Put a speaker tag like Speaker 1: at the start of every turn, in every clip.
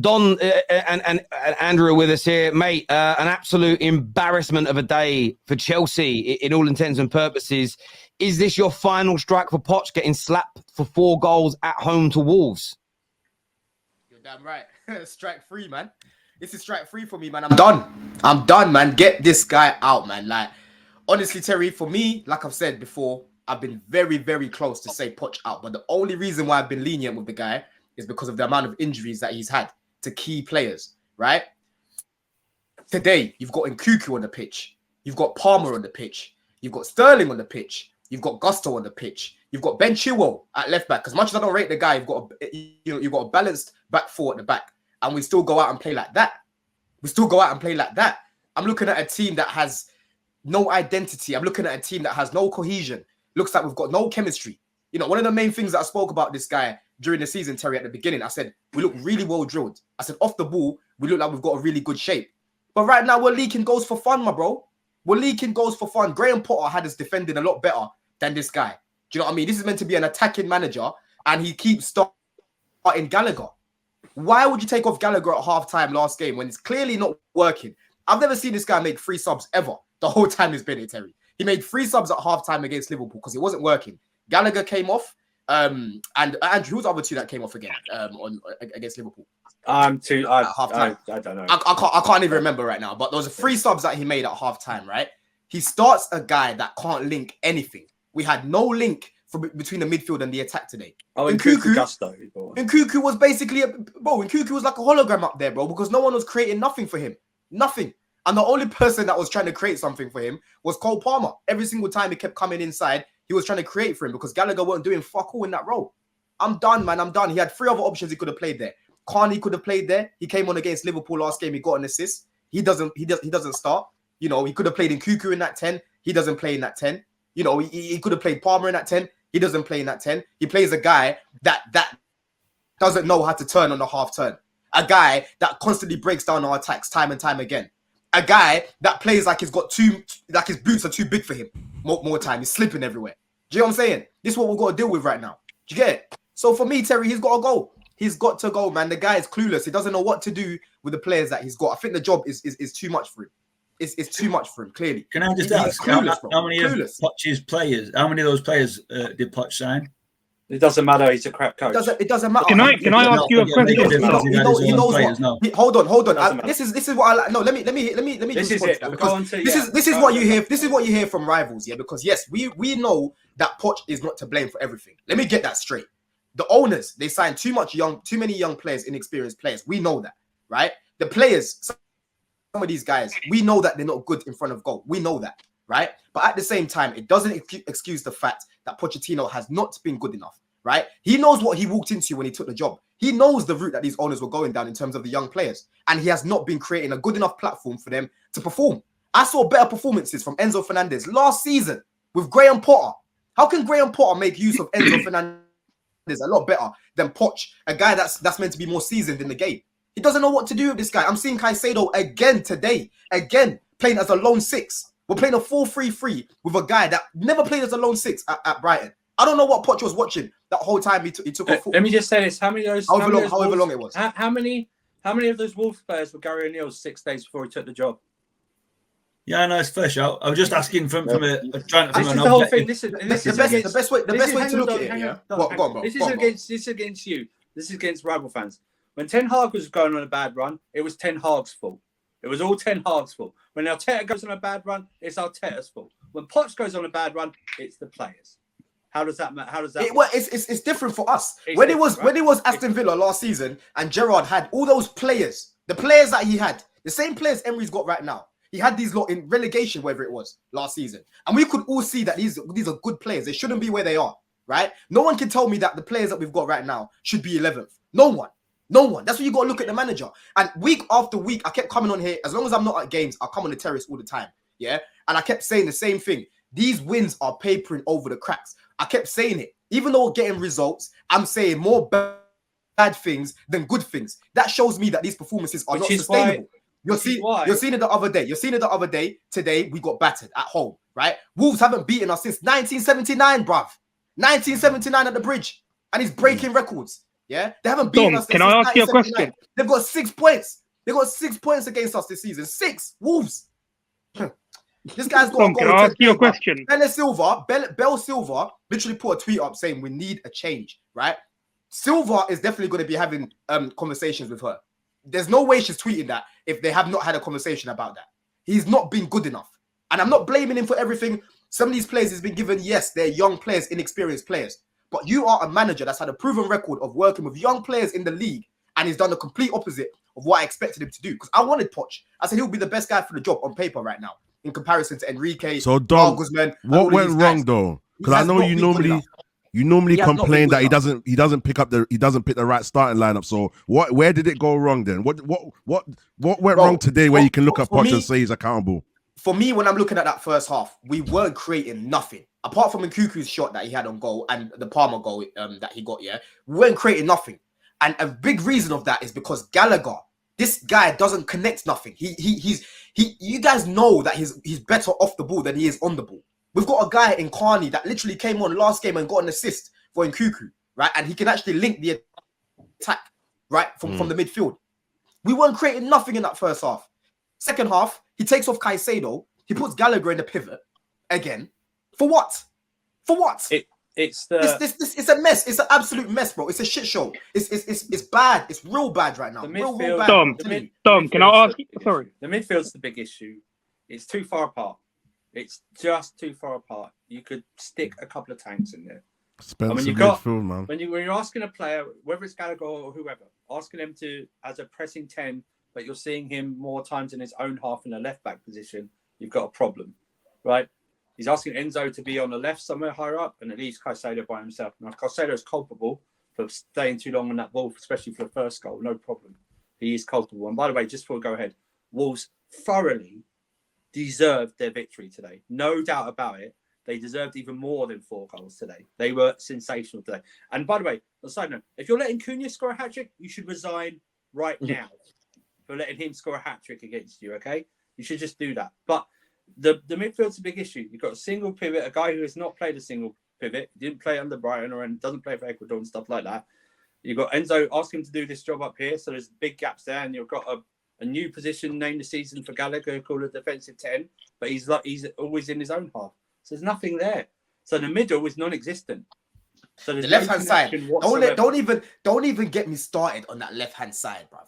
Speaker 1: Don and Andrew with us here, mate. An absolute embarrassment of a day for Chelsea in all intents and purposes. Is this your final strike for Poch, getting slapped for 4 goals at home to Wolves?
Speaker 2: You're damn right. Strike 3, man. This is strike 3 for me, man. I'm done, man. Get this guy out, man. Like, honestly, Terry, for me, like I've said before, I've been very, very close to say Poch out. But the only reason why I've been lenient with the guy is because of the amount of injuries that he's had to key players, right? Today, you've got Nkunku on the pitch. You've got Palmer on the pitch. You've got Sterling on the pitch. You've got Gusto on the pitch. You've got Ben Chilwell at left back. As much as I don't rate the guy, you've got a balanced back four at the back. And we still go out and play like that. I'm looking at a team that has no identity. I'm looking at a team that has no cohesion. Looks like we've got no chemistry. You know, one of the main things that I spoke about this guy during the season, Terry, at the beginning, I said, we look really well drilled. I said, off the ball, we look like we've got a really good shape. But right now, we're leaking goals for fun, my bro. We're leaking goals for fun. Graham Potter had us defending a lot better than this guy. Do you know what I mean? This is meant to be an attacking manager, and he keeps starting Gallagher. Why would you take off Gallagher at halftime last game when it's clearly not working? I've never seen this guy make 3 subs ever the whole time he's been here, Terry. He made 3 subs at halftime against Liverpool because it wasn't working. Gallagher came off, and Andrew, who's the other 2 that came off again against Liverpool?
Speaker 3: I don't know.
Speaker 2: I can't even remember right now. But there was 3 subs that he made at halftime, right? He starts a guy that can't link anything. We had no link between the midfield and the attack today.
Speaker 3: Oh, Nkunku
Speaker 2: was basically Nkunku was like a hologram up there, bro, because no one was creating nothing for him. Nothing. And the only person that was trying to create something for him was Cole Palmer. Every single time he kept coming inside, he was trying to create for him because Gallagher weren't doing fuck all in that role. I'm done, man. I'm done. He had 3 other options he could have played there. Carney could have played there. He came on against Liverpool last game. He got an assist. He doesn't start. You know, he could have played Nkunku in that 10. He doesn't play in that 10. You know, he could have played Palmer in that 10. He doesn't play in that 10. He plays a guy that doesn't know how to turn on the half turn. A guy that constantly breaks down our attacks time and time again. A guy that plays like his boots are too big for him. More time. He's slipping everywhere. Do you know what I'm saying? This is what we've got to deal with right now. Do you get it? So for me, Terry, he's got to go. He's got to go, man. The guy is clueless. He doesn't know what to do with the players that he's got. I think the job is too much for him. It's too much for him, clearly.
Speaker 4: Can I just ask how many of Poch's players, how many of those players did Poch sign?
Speaker 3: It doesn't matter. He's a crap coach.
Speaker 2: It doesn't matter.
Speaker 5: Can I ask you a question?
Speaker 2: He knows what. Hold on. This is what I like. No, let me.
Speaker 3: This is it.
Speaker 2: This is what you hear. This is what you hear from rivals, yeah. Because yes, we know that Poch is not to blame for everything. Let me get that straight. The owners, they signed too many young players, inexperienced players. We know that, right? The players, some of these guys, we know that they're not good in front of goal. We know that, right? But at the same time, it doesn't excuse the fact that Pochettino has not been good enough, right? He knows what he walked into when he took the job. He knows the route that these owners were going down in terms of the young players. And he has not been creating a good enough platform for them to perform. I saw better performances from Enzo Fernandez last season with Graham Potter. How can Graham Potter make use of Enzo Fernandez a lot better than Poch, a guy that's meant to be more seasoned in the game? He doesn't know what to do with this guy. I'm seeing Caicedo again today, playing as a lone 6. We're playing a 4-3-3 with a guy that never played as a lone 6 at Brighton. I don't know what Poch was watching that whole time he took off.
Speaker 3: Let me just say this: however
Speaker 2: long it was.
Speaker 3: How many of those Wolves players were Gary O'Neill's 6 days before he took the job?
Speaker 4: Yeah, I know it's fresh out. I was just asking from a trying to
Speaker 3: think of an
Speaker 4: whole thing.
Speaker 2: The best way to look at it. Yeah, go on, bro.
Speaker 3: This is against you. This is against rival fans. When Ten Hag was going on a bad run, it was Ten Hag's fault. It was all Ten Hag's fault. When Arteta goes on a bad run, it's Arteta's fault. When Poch goes on a bad run, it's the players. How does that matter?
Speaker 2: It's different for us. When it was Aston Villa last season and Gerrard had all those players, the players that he had, the same players Emery's got right now. He had these lot in relegation, whether it was last season. And we could all see that these are good players. They shouldn't be where they are, right? No one can tell me that the players that we've got right now should be 11th. No one. That's what you got to look at the manager. And week after week, I kept coming on here. As long as I'm not at games, I'll come on the terrace all the time. Yeah. And I kept saying the same thing. These wins are papering over the cracks. I kept saying it. Even though we're getting results, I'm saying more bad things than good things. That shows me that these performances are not sustainable. You're seeing it the other day. You're seeing it the other day. Today, we got battered at home, right? Wolves haven't beaten us since 1979, bruv. 1979 at the Bridge. And he's breaking records. Yeah, they haven't beaten us.
Speaker 5: Can I ask you a question?
Speaker 2: They've got 6 points. They got 6 points against us this season. 6 Wolves. This guy's got
Speaker 5: Tom,
Speaker 2: to go.
Speaker 5: Can I ask you a question?
Speaker 2: Bell Silva literally put a tweet up saying we need a change, right? Silva is definitely going to be having conversations with her. There's no way she's tweeting that if they have not had a conversation about that. He's not been good enough. And I'm not blaming him for everything. Some of these players he's been given, yes, they're young players, inexperienced players. But you are a manager that's had a proven record of working with young players in the league, and he's done the complete opposite of what I expected him to do. Because I wanted Poch. I said he'll be the best guy for the job on paper right now in comparison to Enrique.
Speaker 6: So, Dom,
Speaker 2: Guzman,
Speaker 6: what went wrong though? Because I know you normally complain that he doesn't pick the right starting lineup. So where did it go wrong then? What went wrong today where you can look at Poch and say he's accountable?
Speaker 2: For me, when I'm looking at that first half, we weren't creating nothing. Apart from Nkuku's shot that he had on goal and the Palmer goal that he got, we weren't creating nothing. And a big reason of that is because Gallagher, this guy doesn't connect nothing. You guys know that he's better off the ball than he is on the ball. We've got a guy in Carney that literally came on last game and got an assist for Nkuku, right? And he can actually link the attack, right, from the midfield. We weren't creating nothing in that first half. Second half, he takes off Caicedo. He puts Gallagher in the pivot again. For what? For what?
Speaker 3: It's
Speaker 2: a mess. It's an absolute mess, bro. It's a shit show. It's bad. It's real bad right now.
Speaker 3: The
Speaker 2: real
Speaker 3: midfield,
Speaker 2: bad.
Speaker 5: Dom, can I ask you? Sorry.
Speaker 3: The midfield's the big issue. It's too far apart. It's just too far apart. You could stick a couple of tanks in there.
Speaker 6: Expensive midfield, man.
Speaker 3: When you're asking a player, whether it's Gallagher or whoever, asking him to as a pressing 10, but you're seeing him more times in his own half in a left back position, you've got a problem, right? He's asking Enzo to be on the left somewhere higher up, and it leaves Caicedo by himself. Now, Caicedo is culpable for staying too long on that ball, especially for the first goal. No problem. He is culpable. And by the way, just before we go ahead, Wolves thoroughly deserved their victory today. No doubt about it. They deserved even more than 4 goals today. They were sensational today. And by the way, on a side note, if you're letting Cunha score a hat-trick, you should resign right now for letting him score a hat-trick against you, okay? You should just do that. But the midfield's a big issue. You've got a single pivot, a guy who has not played a single pivot, didn't play under Brighton or doesn't play for Ecuador and stuff like that. You've got Enzo asking him to do this job up here, so there's big gaps there, and you've got a new position named this season for Gallagher called a defensive 10, but he's always in his own half. So there's nothing there. So the middle is non-existent. So the
Speaker 2: left-hand side. Don't even get me started on that left-hand side, bruv.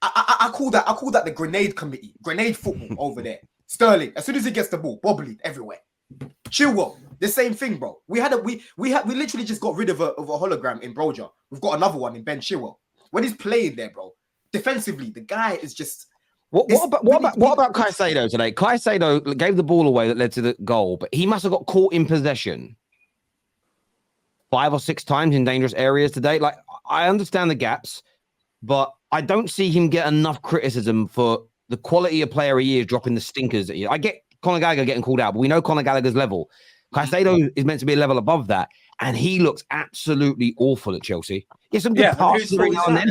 Speaker 2: I call that the grenade committee, grenade football over there. Sterling, as soon as he gets the ball, bobbling everywhere. Chilwell, the same thing, bro. We literally just got rid of a hologram in Broja. We've got another one in Ben Chilwell. When he's playing there, bro, defensively, the guy is just.
Speaker 1: What about Caicedo today? Caicedo gave the ball away that led to the goal, but he must have got caught in possession 5 or 6 times in dangerous areas today. Like, I understand the gaps, but I don't see him get enough criticism for the quality of player he is, dropping the stinkers. I get Conor Gallagher getting called out, but we know Conor Gallagher's level. Caicedo is meant to be a level above that, and he looks absolutely awful at Chelsea. He has some good passes every now and then.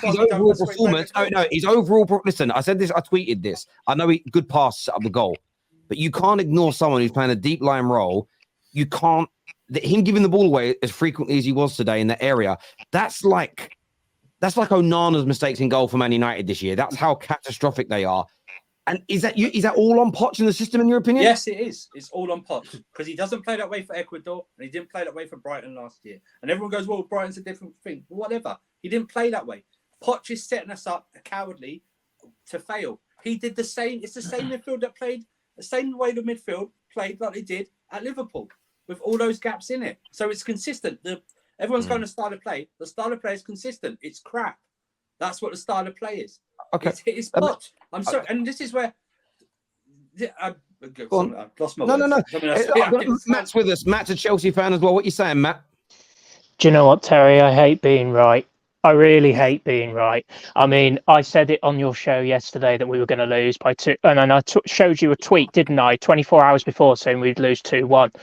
Speaker 1: His overall performance. His overall. Listen, I said this. I tweeted this. I know good pass to set up the goal, but you can't ignore someone who's playing a deep line role. You can't. Him giving the ball away as frequently as he was today in that area. That's like Onana's mistakes in goal for Man United this year. That's how catastrophic they are. And is that all on Poch in the system, in your opinion?
Speaker 3: Yes, it is. It's all on Poch because he doesn't play that way for Ecuador and he didn't play that way for Brighton last year. And everyone goes, well, Brighton's a different thing. Whatever. He didn't play that way. Poch is setting us up cowardly to fail. He did the same. It's the same midfield that played the same way the midfield played like they did at Liverpool with all those gaps in it. So it's consistent. Everyone's going to style of play. The style of play is consistent. It's crap. That's what the style of play is.
Speaker 1: Okay.
Speaker 3: It's Poch. I'm sorry. And this is where I've lost my
Speaker 1: No. Matt's with us. Matt's a Chelsea fan as well. What are you saying, Matt?
Speaker 7: Do you know what, Terry? I hate being right. I really hate being right. I mean, I said it on your show yesterday that we were going to lose by 2, and then I showed you a tweet, didn't I, 24 hours before saying we'd lose 2-1.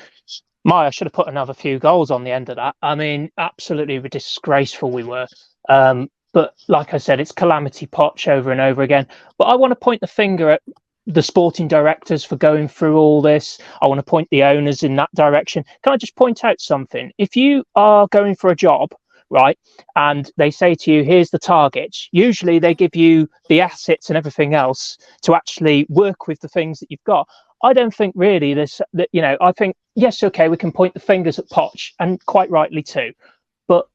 Speaker 7: I should have put another few goals on the end of that. I mean, absolutely disgraceful we were. But like I said, it's calamity Poch over and over again. But I want to point the finger at the sporting directors for going through all this. I want to point the owners in that direction. Can I just point out something? If you are going for a job right? And they say to you, here's the targets. Usually they give you the assets and everything else to actually work with the things that you've got. I don't think really this, that, you know, I think, yes, okay, we can point the fingers at Poch, and quite rightly too. But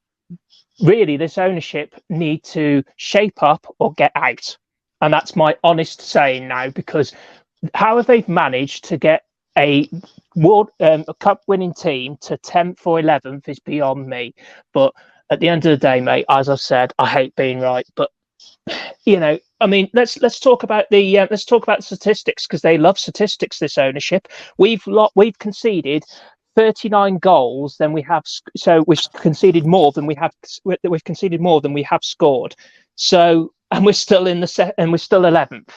Speaker 7: really, this ownership need to shape up or get out. And that's my honest saying now, because how have they managed to get a cup winning team to 10th or 11th is beyond me. But at the end of the day, mate, as I've said, I hate being right. But you know, I mean, let's talk about the statistics, because they love statistics. This ownership, we've conceded 39 goals than we have, so we've conceded more than we have scored. So, and we're still in the set, and we're still 11th.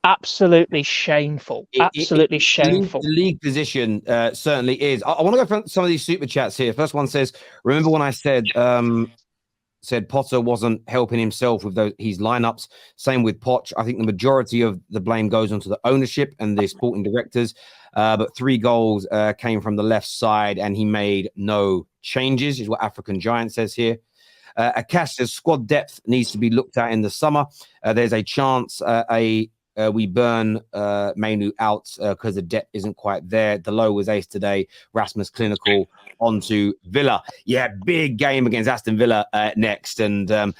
Speaker 7: Absolutely shameful. Absolutely shameful.
Speaker 1: The league position certainly is. I want to go through some of these super chats here. First one says, remember when I said Potter wasn't helping himself with his lineups? Same with Poch. I think the majority of the blame goes onto the ownership and the sporting directors. But 3 goals came from the left side, and he made no changes, is what African Giant says here. Akash says squad depth needs to be looked at in the summer. There's a chance we burn Mainu out because the depth isn't quite there. Delo was ace today. Rasmus clinical onto Villa. Yeah, big game against Aston Villa next. And I'm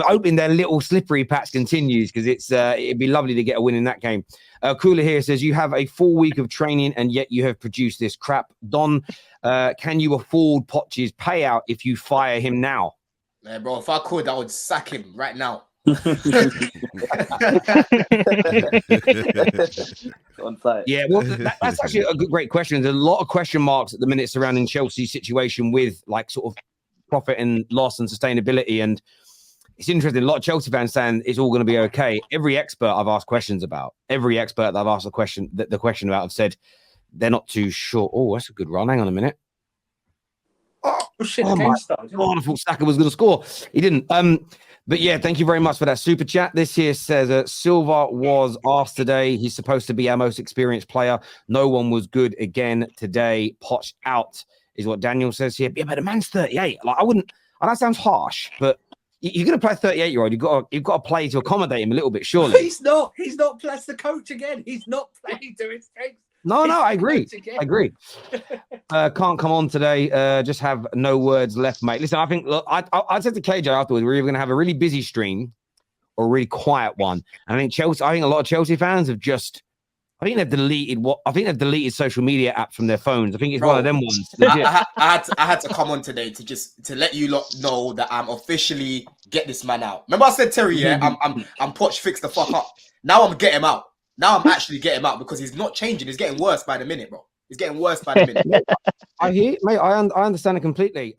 Speaker 1: hoping their little slippery patch continues, because it'd be lovely to get a win in that game. Cooler here says, you have a full week of training and yet you have produced this crap. Don, can you afford Poch's payout if you fire him now?
Speaker 2: Man, bro, if I could, I would sack him right now.
Speaker 1: Yeah, well, that's actually a great question. There's a lot of question marks at the minute surrounding Chelsea's situation with like sort of profit and loss and sustainability. And it's interesting. A lot of Chelsea fans saying it's all going to be okay. Every expert I've asked questions about, every expert that I've asked the question about, have said they're not too sure. Oh, that's a good run. Hang on a minute.
Speaker 3: Oh shit!
Speaker 1: Oh my God, I thought Saka was going to score. He didn't. But yeah, thank you very much for that super chat. This here says Silva was asked today. He's supposed to be our most experienced player. No one was good again today. Poch out is what Daniel says here. Yeah, but the man's 38. Like, I know it sounds harsh, but you're going to play a 38-year-old. You've got to play to accommodate him a little bit, surely.
Speaker 3: He's not. That's the coach again. He's not playing to his strengths.
Speaker 1: No, I agree. Can't come on today. Just have no words left, mate. Listen, I think, look, I said to KJ afterwards, we're either going to have a really busy stream or a really quiet one. And I think a lot of Chelsea fans have they've deleted social media apps from their phones. I think it's one of them ones.
Speaker 2: I had to come on today to let you lot know that I'm officially get this man out. Remember I said, Terry, yeah, I'm Poch fix the fuck up. Now I'm getting him out. Now I'm actually getting him out, because he's not changing. He's getting worse by the minute, bro. He's getting worse by the minute.
Speaker 1: I hear, mate. I understand it completely.